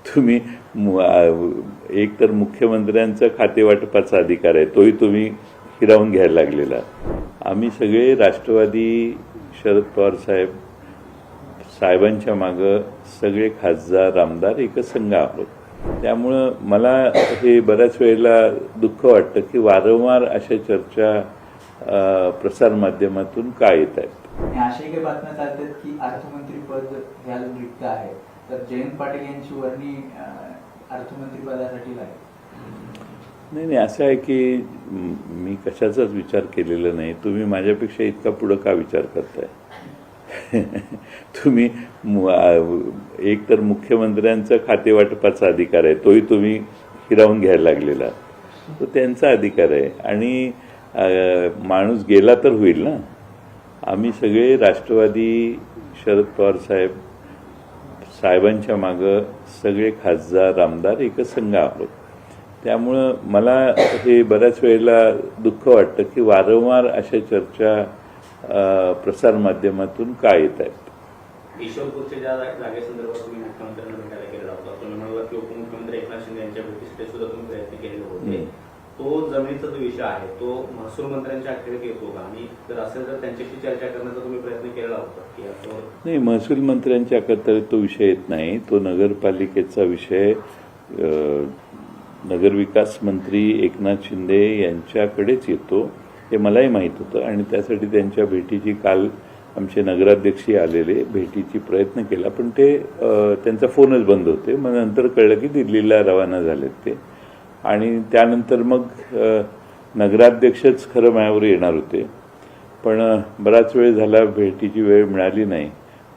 तुम्ही एक तर मुख्यमंत्र्यांचा खातेवाटपाचा अधिकार आहे, तोही तुम्ही हिरावून घ्यायला लागलेला. आम्ही सगळे राष्ट्रवादी शरद पवार साहेबांच्या मागं सगळे खासदार आमदार एकच संघ आहोत. त्यामुळं मला हे बऱ्याच वेळेला दुःख वाटतं की वारंवार अशा चर्चा प्रसारमाध्यमातून का येत आहेत. अशाही काही बातम्या चालतात की अर्थमंत्री पद हे अजून रिक्त आहे, तर जयंत पाटील यांची वर्णी अर्थमंत्री पदासाठी लागेल. नाही, असं आहे की मी कशाचाच विचार केलेला नाही. तुम्ही माझ्यापेक्षा इतका पुढं का विचार करताय? तुम्ही एक तर मुख्यमंत्र्यांचा खातेवाटपाचा अधिकार आहे, तोही तुम्ही हिरावून घ्यायला लागलेला. तो त्यांचा अधिकार आहे आणि माणूस गेला तर होईल ना. आम्ही सगळे राष्ट्रवादी शरद पवार साहेबांच्या मागं सगळे खासदार आमदार एकच संघ आहोत. त्यामुळं मला हे बऱ्याच वेळेला दुःख वाटतं की वारंवार अशा चर्चा प्रसारमाध्यमातून का येत आहेत. ईश्वरपूरच्या ज्या जागेसंदर्भात तुम्ही मुख्यमंत्र्यांना भेटायला गेलेला होता, तुम्ही म्हणाला की उपमुख्यमंत्री एकनाथ शिंदे यांच्या भेटीसाठी सुद्धा तुम्ही प्रयत्न केलेले होते. तो जमिनीचा जो विषय आहे तो महसूल मंत्र्यांच्या अखेरीत येतो का, आणि जर असेल तर त्यांच्याशी चर्चा करण्याचा तुम्ही प्रयत्न केलेला होता की याच्यावर? नाही, महसूल मंत्र्यांच्या अखेरीत तो विषय येत नाही. तो नगरपालिकेचा विषय नगरविकास मंत्री एकनाथ शिंदे यांच्याकडेच येतो. हे मलाही माहीत होतं आणि त्यासाठी त्यांच्या भेटीची काल आमचे नगराध्यक्षही आलेले, भेटीची प्रयत्न केला, पण ते त्यांचा फोनच बंद होते. मग नंतर कळलं की दिल्लीला रवाना झालेत ते, आणि त्यानंतर मग नगराध्यक्षच खरं माझ्यावर येणार होते, पण बराच वेळ झाला, भेटीची वेळ मिळाली नाही.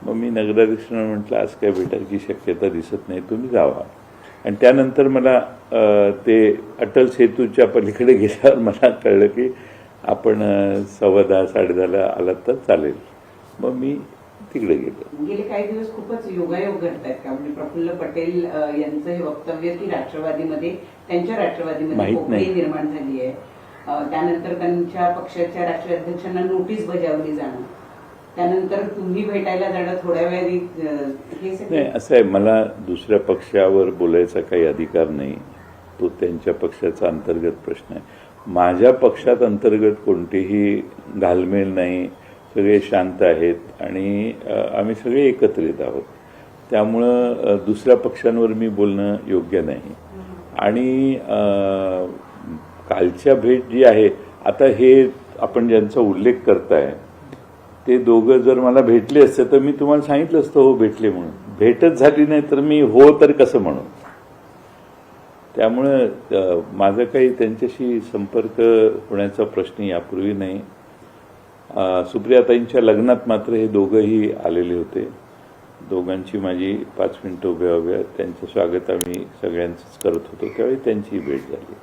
मग मी नगराध्यक्षांना म्हटलं आज काय भेटायची शक्यता दिसत नाही, तुम्ही जावा. आणि त्यानंतर मला ते अटल सेतूच्या पलीकडे गेल्यावर मला कळलं की आपण 10:15 10:30 आलात तर चालेल. मग मी तिकडे गेलो. गेले काही दिवस खूपच योगायोग घडतायत का? म्हणजे प्रफुल्ल पटेल यांचं हे वक्तव्य की त्यांच्या राष्ट्रवादीमध्ये पोकळी निर्माण झाली आहे, त्यानंतर त्यांच्या पक्षाच्या राष्ट्रीय अध्यक्षांना नोटीस बजावली जाणं, त्यानंतर तुम्ही भेटायला जाणं थोड्या वेळाने, नाही असं आहे, मला दुसऱ्या पक्षावर बोलायचा काही अधिकार नाही. तो त्यांच्या पक्षाचा अंतर्गत प्रश्न आहे. माझ्या पक्षात अंतर्गत कोणतीही घालमेल नाही, सगळे शांत आहेत आणि आम्ही सगळे एकत्रित आहोत. त्यामुळं दुसऱ्या पक्षांवर मी बोलणं योग्य नाही. आणि कालच्या भेट जी आहे, आता हे आपण ज्यांचा उल्लेख करताय ते दोघं जर मला भेटले असते तर मी तुम्हाला सांगितलं असतं हो भेटले म्हणून. भेटच झाली नाही तर मी हो तर कसं म्हणू. त्यामुळं माझा काही त्यांच्याशी संपर्क होण्याचा प्रश्न यापूर्वी नाही. सुप्रियाताईंच्या लग्नात मात्र हे दोघंही आलेले होते. दोघांची माझी 5 मिनिटं उभ्या त्यांचं स्वागत आम्ही सगळ्यांचंच करत होतो, त्यावेळी त्यांची भेट झाली.